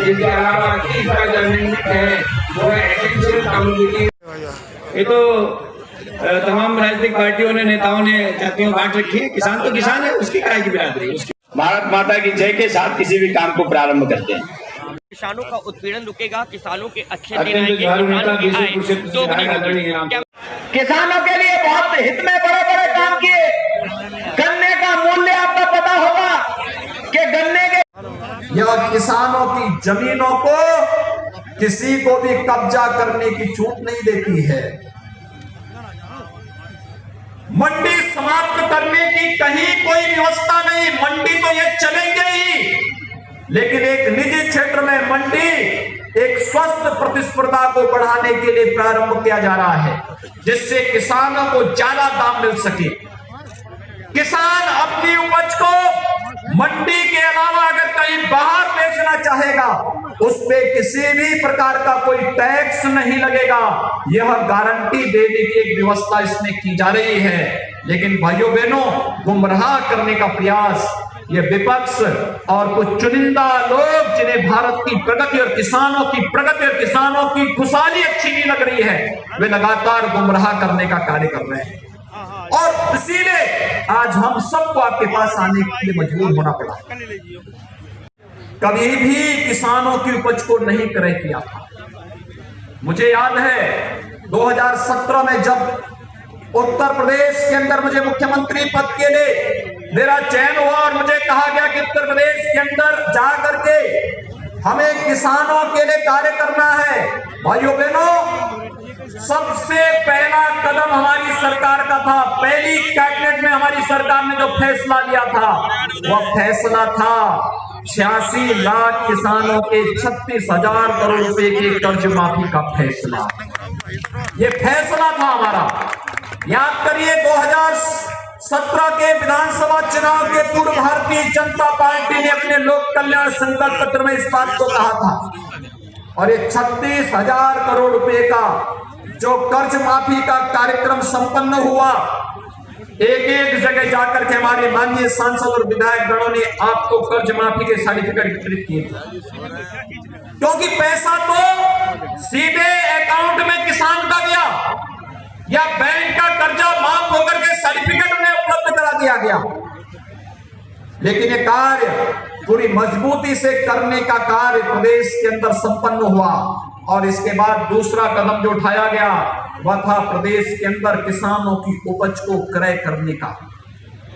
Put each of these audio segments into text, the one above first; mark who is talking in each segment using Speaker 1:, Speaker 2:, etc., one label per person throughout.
Speaker 1: इसके अलावा तीसरा जो अमेंडमेंट है वो है एसेंशियल कम्युनिटी। ये तो तमाम राजनीतिक पार्टियों ने, नेताओं ने, जातियों बांट रखी है। किसान तो किसान है, उसकी काय की बिरादरी।
Speaker 2: भारत माता की जय के साथ किसी भी काम को प्रारंभ करते हैं।
Speaker 3: किसानों का उत्पीड़न रुकेगा, किसानों के अच्छे दिन आएंगे, किसानों की आय दोगुनी होगी।
Speaker 2: किसानों के लिए बहुत हित में बड़े बड़े काम किए। गन्ने का मूल्य आपको पता होगा कि गन्ने के
Speaker 4: यह किसानों की जमीनों को किसी को भी कब्जा करने की छूट नहीं देती है। मंडी समाप्त करने की कहीं कोई व्यवस्था नहीं। मंडी तो ये चलेंगे ही, लेकिन एक निजी क्षेत्र में मंडी एक स्वस्थ प्रतिस्पर्धा को बढ़ाने के लिए प्रारंभ किया जा रहा है, जिससे किसानों को ज्यादा दाम मिल सके। किसान अपनी उपज को मंडी के अलावा अगर कहीं बाहर बेचना चाहेगा, उस पे किसी भी प्रकार का कोई टैक्स नहीं लगेगा। यह गारंटी देने की एक व्यवस्था इसमें की जा रही है। लेकिन भाइयों बहनों, गुमराह करने का प्रयास ये विपक्ष और कुछ चुनिंदा लोग, जिन्हें भारत की प्रगति और किसानों की प्रगति और किसानों की खुशहाली अच्छी नहीं लग रही है, वे लगातार गुमराह करने का कार्य कर रहे हैं। और इसीलिए आज हम सबको आपके पास आने के लिए मजबूर होना पड़ा। कभी भी किसानों की उपज को नहीं क्रय किया था। मुझे याद है 2017 में जब उत्तर प्रदेश के अंदर मुझे मुख्यमंत्री पद के लिए मेरा चयन हुआ और मुझे कहा गया कि उत्तर प्रदेश के अंदर जा करके हमें किसानों के लिए कार्य करना है। भाइयों बहनों, सबसे पहला कदम हमारी सरकार का था। पहली कैबिनेट में हमारी सरकार ने जो फैसला लिया था, वह फैसला था 86 लाख किसानों के 36,000 करोड़ रुपए के कर्ज माफी का फैसला। ये फैसला था हमारा। याद करिए 2017 के विधानसभा चुनाव के पूर्व भारतीय जनता पार्टी ने अपने लोक कल्याण संकल्प पत्र में इस बात को कहा था। और ये 36,000 करोड़ रुपए का जो कर्ज माफी का कार्यक्रम संपन्न हुआ, एक एक जगह जाकर के हमारे माननीय सांसद और विधायक गणों ने आपको कर्ज माफी के सर्टिफिकेट वितरित किए थे। क्योंकि पैसा तो सीधे अकाउंट में किसान का गया या बैंक का कर्जा माफ होकर के सर्टिफिकेट में उपलब्ध करा दिया गया। लेकिन ये कार्य पूरी मजबूती से करने का कार्य प्रदेश के अंदर संपन्न हुआ। और इसके बाद दूसरा कदम जो उठाया गया वह था प्रदेश के अंदर किसानों की उपज को क्रय करने का।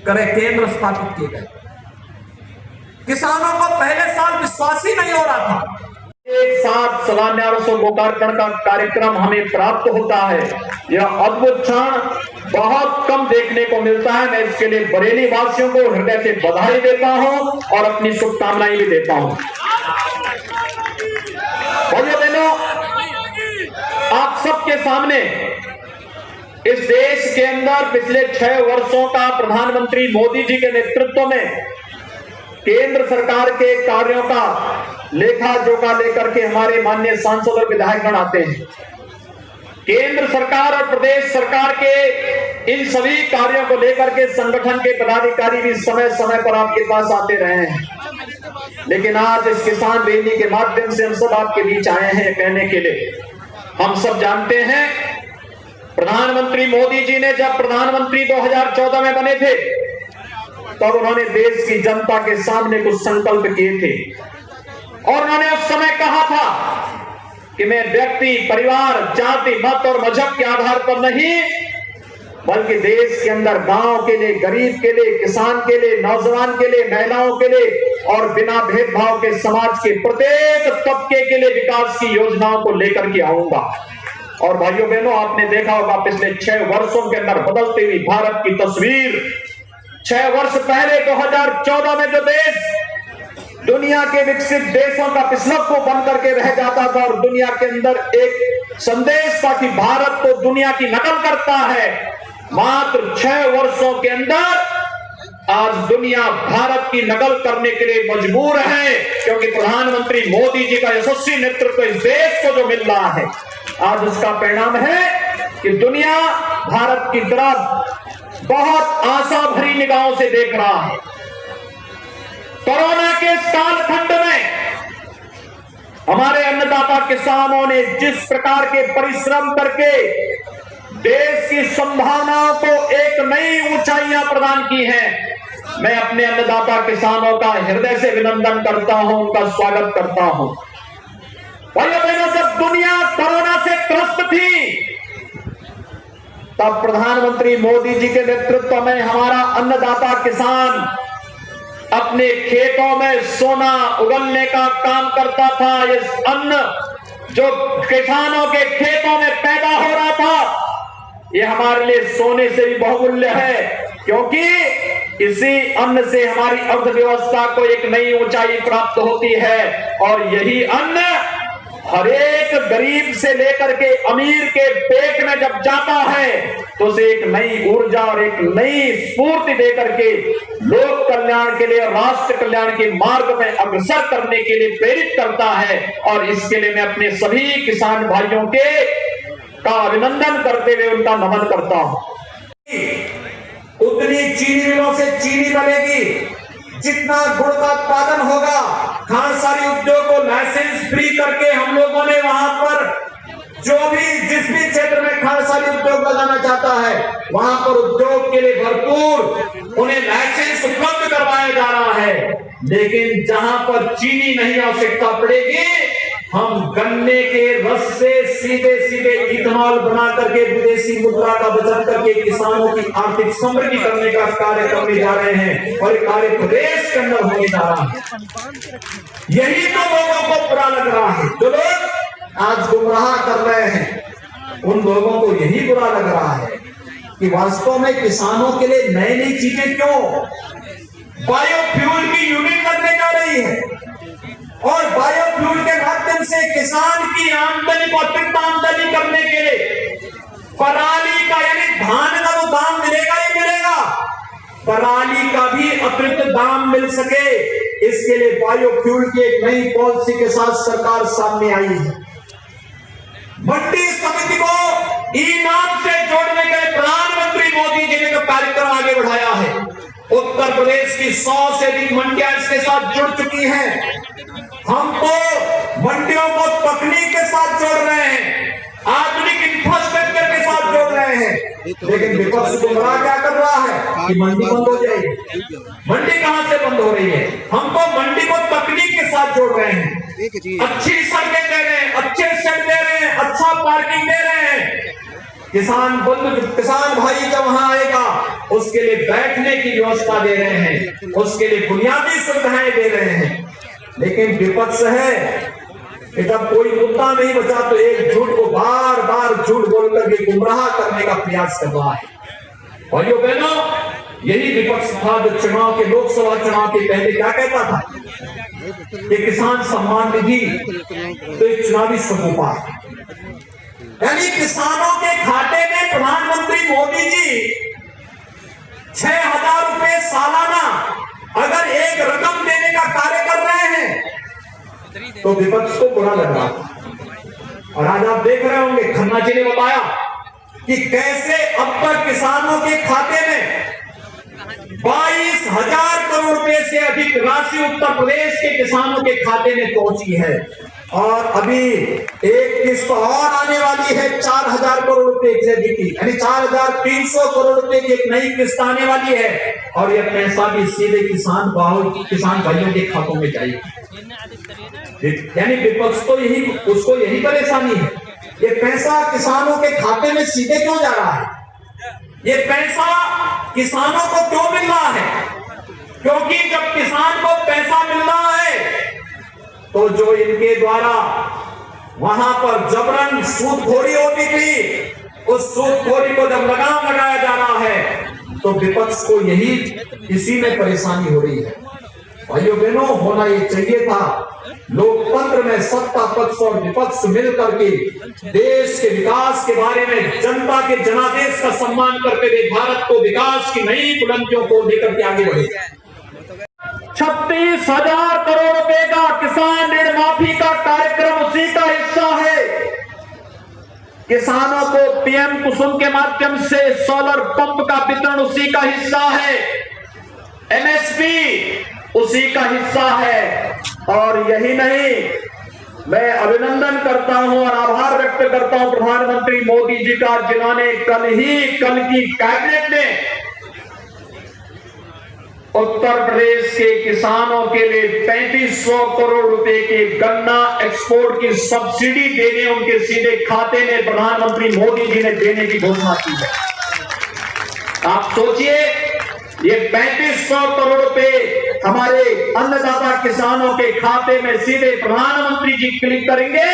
Speaker 4: क्रय केंद्र स्थापित किए गए। किसानों को पहले साल विश्वास ही नहीं हो रहा था।
Speaker 2: एक साथ शिलान्यास और लोकार्पण का कार्यक्रम हमें प्राप्त होता है। यह अद्भुत क्षण बहुत कम देखने को मिलता है। मैं इसके लिए बरेली वासियों को हृदय से बधाई देता हूं और अपनी शुभकामनाएं भी देता हूं। भाइयों बहनों, आप सबके सामने इस देश के अंदर पिछले 6 वर्षों का प्रधानमंत्री मोदी जी के नेतृत्व में केंद्र सरकार के कार्यों का लेखा जोखा लेकर के हमारे माननीय सांसद और विधायकगण आते हैं। केंद्र सरकार और प्रदेश सरकार के इन सभी कार्यों को लेकर के संगठन के पदाधिकारी भी समय समय पर आपके पास आते रहे हैं। लेकिन आज इस किसान रैली के माध्यम से हम सब आपके बीच आए हैं कहने के लिए, हम सब जानते हैं प्रधानमंत्री मोदी जी ने जब प्रधानमंत्री 2014 में बने थे, तब उन्होंने देश की जनता के सामने कुछ संकल्प किए थे। और उन्होंने उस समय कहा था कि मैं व्यक्ति, परिवार, जाति, मत और मजहब के आधार पर नहीं, बल्कि देश के अंदर गांव के लिए, गरीब के लिए, किसान के लिए, नौजवान के लिए, महिलाओं के लिए और बिना भेदभाव के समाज के प्रत्येक तबके के लिए विकास की योजनाओं को लेकर के आऊंगा। और भाइयों बहनों, आपने देखा होगा पिछले 6 वर्षों के अंदर बदलती हुई भारत की तस्वीर। 6 वर्ष पहले 2014 में जो देश दुनिया के विकसित देशों का पिछलग्गू बन करके रह जाता था और दुनिया के अंदर एक संदेश था कि भारत तो दुनिया की नकल करता है, मात्र 6 वर्षों के अंदर आज दुनिया भारत की नकल करने के लिए मजबूर है। क्योंकि प्रधानमंत्री मोदी जी का यशस्वी नेतृत्व इस देश को जो मिल रहा है, आज उसका परिणाम है कि दुनिया भारत की तरफ बहुत आशा भरी निगाहों से देख रहा है। कोरोना के कालखंड में हमारे अन्नदाता किसानों ने जिस प्रकार के परिश्रम करके देश की संभावनाओं को एक नई ऊंचाइयां प्रदान की हैं, मैं अपने अन्नदाता किसानों का हृदय से अभिनंदन करता हूं, उनका स्वागत करता हूं। भाइयों बहनों, जब दुनिया कोरोना से त्रस्त थी तब प्रधानमंत्री मोदी जी के नेतृत्व में हमारा अन्नदाता किसान अपने खेतों में सोना उगलने का काम करता था। ये अन्न जो किसानों के खेतों में पैदा हो रहा था, ये हमारे लिए सोने से भी बहुमूल्य है, क्योंकि इसी अन्न से हमारी अर्थव्यवस्था को एक नई ऊंचाई प्राप्त होती है। और यही अन्न हर एक गरीब से लेकर के अमीर के पेट में जब जाता है तो उसे एक नई ऊर्जा और एक नई स्फूर्ति देकर के लोक कल्याण के लिए, राष्ट्र कल्याण के मार्ग में अग्रसर करने के लिए प्रेरित करता है। और इसके लिए मैं अपने सभी किसान भाइयों के का अभिनंदन करते हुए उनका नमन करता हूं।
Speaker 4: उतनी चीनी मिलों से चीनी बनेगी, जितना गुड़ का उत्पादन होगा, खांडसारी उद्योग को लाइसेंस फ्री करके हम लोगों ने वहां पर जो भी जिस भी क्षेत्र में खांडसारी उद्योग लगाना चाहता है वहां पर उद्योग के लिए भरपूर उन्हें लाइसेंस उपलब्ध करवाया जा रहा है। लेकिन जहां पर चीनी नहीं आवश्यकता पड़ेगी, हम गन्ने के रस से सीधे सीधे इथेनॉल बना करके विदेशी मुद्रा का बचत करके किसानों की आर्थिक समृद्धि करने का कार्य करने जा रहे हैं। और कार्य प्रदेश के अंदर होने जा रहा है। यही तो लोगों को बुरा लग रहा है। जो लोग आज गुमराह कर रहे हैं, उन लोगों को यही बुरा लग रहा है कि वास्तव में किसानों के लिए नई नई चीजें क्यों बायोफ्यूल की यूनिट बनने जा रही है, और बायोफ्यूल के माध्यम से किसान की आमदनी को अतिरिक्त आमदनी करने के लिए पराली का यानी धान का तो दाम मिलेगा ही मिलेगा, पराली का भी अतिरिक्त दाम मिल सके, इसके लिए बायोफ्यूल की एक नई पॉलिसी के साथ सरकार सामने आई है। मंडी समिति को ई-नाम से जोड़ने के लिए प्रधानमंत्री मोदी जी ने जो कार्यक्रम आगे बढ़ाया है, उत्तर प्रदेश की 100 से अधिक मंडियां इसके साथ जुड़ चुकी हैं। हम तो मंडियों को तकनीक के साथ जोड़ रहे हैं, आधुनिक इंफ्रास्ट्रक्चर के साथ जोड़ रहे हैं, लेकिन विपक्ष गुमराह क्या कर रहा है कि मंडी बंद हो जाएगी। मंडी कहां से बंद हो रही है? हम तो मंडी को तकनीक के साथ जोड़ रहे हैं, अच्छी सड़कें दे रहे हैं, अच्छे शेड दे रहे हैं, अच्छा पार्किंग दे रहे हैं। किसान भाई जब वहां आएगा उसके लिए बैठने की व्यवस्था दे रहे हैं, उसके लिए बुनियादी सुविधाएं दे रहे हैं। लेकिन विपक्ष है कि जब कोई मुद्दा नहीं बचा तो एक झूठ को बार बार झूठ बोल करके गुमराह करने का प्रयास कर रहा है। भाइयों बहनों, यही विपक्ष था जो चुनाव के लोकसभा चुनाव के पहले क्या कहता था कि किसान सम्मान निधि तो एक चुनावी स्वरूपा है, यानी किसानों के खाते में प्रधानमंत्री मोदी जी 6,000 रुपए सालाना अगर एक रकम देने का कार्य कर रहे हैं तो विपक्ष को बुरा लग रहा था। और आज आप देख रहे होंगे, खन्ना जी ने बताया कि कैसे अब तक किसानों के खाते में 22,000 करोड़ रुपए से अधिक राशि उत्तर प्रदेश के किसानों के खाते में पहुंची है। और अभी एक किस्त और आने वाली है 4,000 करोड़ रुपए से अधिक, यानी 4,300 करोड़ रुपए की एक नई किस्त आने वाली है। और यह पैसा भी सीधे किसान भाइयों के खातों में जाएगी। यानी विपक्ष तो उसको यही परेशानी है, ये पैसा किसानों के खाते में सीधे क्यों जा रहा है, ये पैसा किसानों को क्यों मिल रहा है? क्योंकि जब किसान को पैसा मिल रहा है तो जो इनके द्वारा वहां पर जबरन सूदखोरी होती थी, उस सूदखोरी को जब लगाम लगाया जा रहा है तो विपक्ष को इसी में परेशानी हो रही है। भाइयों बहनों, होना ये चाहिए था लोकतंत्र में सत्ता पक्ष और विपक्ष मिलकर के देश के विकास के बारे में जनता के जनादेश का सम्मान करते हुए भारत को विकास की नई बुलंदियों को लेकर के आगे बढ़े।
Speaker 2: 36,000 करोड़ रुपए का किसान ऋण माफी का कार्यक्रम उसी का हिस्सा है। किसानों को पीएम कुसुम के माध्यम से सोलर पंप का वितरण उसी का हिस्सा है, एमएसपी उसी का हिस्सा है। और यही नहीं, मैं अभिनंदन करता हूं और आभार व्यक्त करता हूं प्रधानमंत्री मोदी जी का, जिन्होंने कल की कैबिनेट में उत्तर प्रदेश के किसानों के लिए 3500 करोड़ रुपए के गन्ना एक्सपोर्ट की सब्सिडी देने, उनके सीधे खाते में प्रधानमंत्री मोदी जी ने देने की घोषणा की है। आप सोचिए, ये 3500 करोड़ रुपए हमारे अन्नदाता किसानों के खाते में सीधे प्रधानमंत्री जी क्लिक करेंगे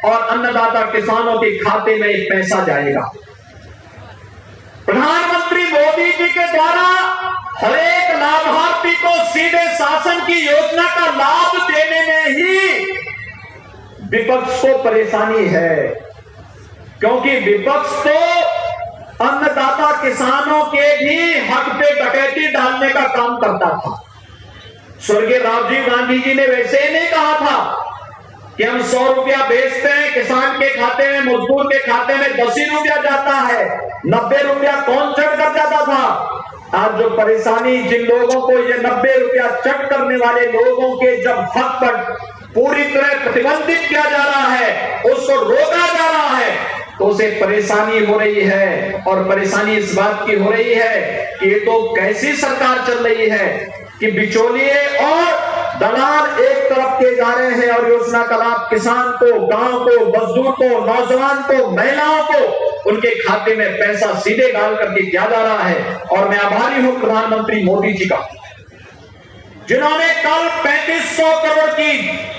Speaker 2: और अन्नदाता किसानों के खाते में एक पैसा जाएगा। प्रधानमंत्री मोदी जी के द्वारा हर एक लाभार्थी को सीधे शासन की योजना का लाभ देने में ही विपक्ष को परेशानी है, क्योंकि विपक्ष तो अन्नदाता किसानों के भी हक पे डकैती डालने का काम करता था। स्वर्गीय राजीव गांधी जी ने वैसे ही नहीं कहा था कि हम 100 रुपया बेचते हैं, किसान के खाते में, मजदूर के खाते में 10 ही रुपया जाता है, 90 रुपया कौन चढ़ कर जाता था। आज जो परेशानी जिन लोगों को ये 90 रुपया चट करने वाले लोगों के जब हक पर पूरी तरह प्रतिबंधित किया जा रहा है, उसको रोका जा रहा है, तो उसे परेशानी हो रही है। और परेशानी इस बात की हो रही है कि ये तो कैसी सरकार चल रही है कि बिचौलिए और दलाल एक तरफ के जा रहे हैं और योजना का लाभ किसान को, गांव को, मजदूर को, नौजवान को, महिलाओं को उनके खाते में पैसा सीधे डाल करके दिया जा रहा है। और मैं आभारी हूं प्रधानमंत्री मोदी जी का, जिन्होंने कल 3500 करोड़ की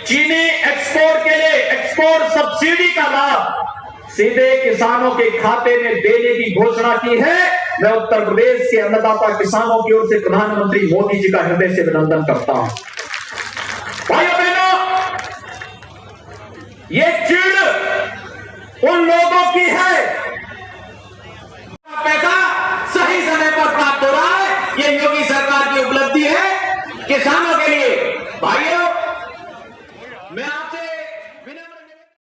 Speaker 2: चीनी एक्सपोर्ट के लिए एक्सपोर्ट सब्सिडी का लाभ सीधे किसानों के खाते में देने की घोषणा की है। मैं उत्तर प्रदेश के अन्नदाता किसानों की ओर से प्रधानमंत्री मोदी जी का हृदय से अभिनंदन करता हूं। भाइयों बहनों, ये चिढ़ उन लोगों की है, पैसा सही समय पर प्राप्त हो रहा है, ये योगी सरकार की उपलब्धि है। किसानों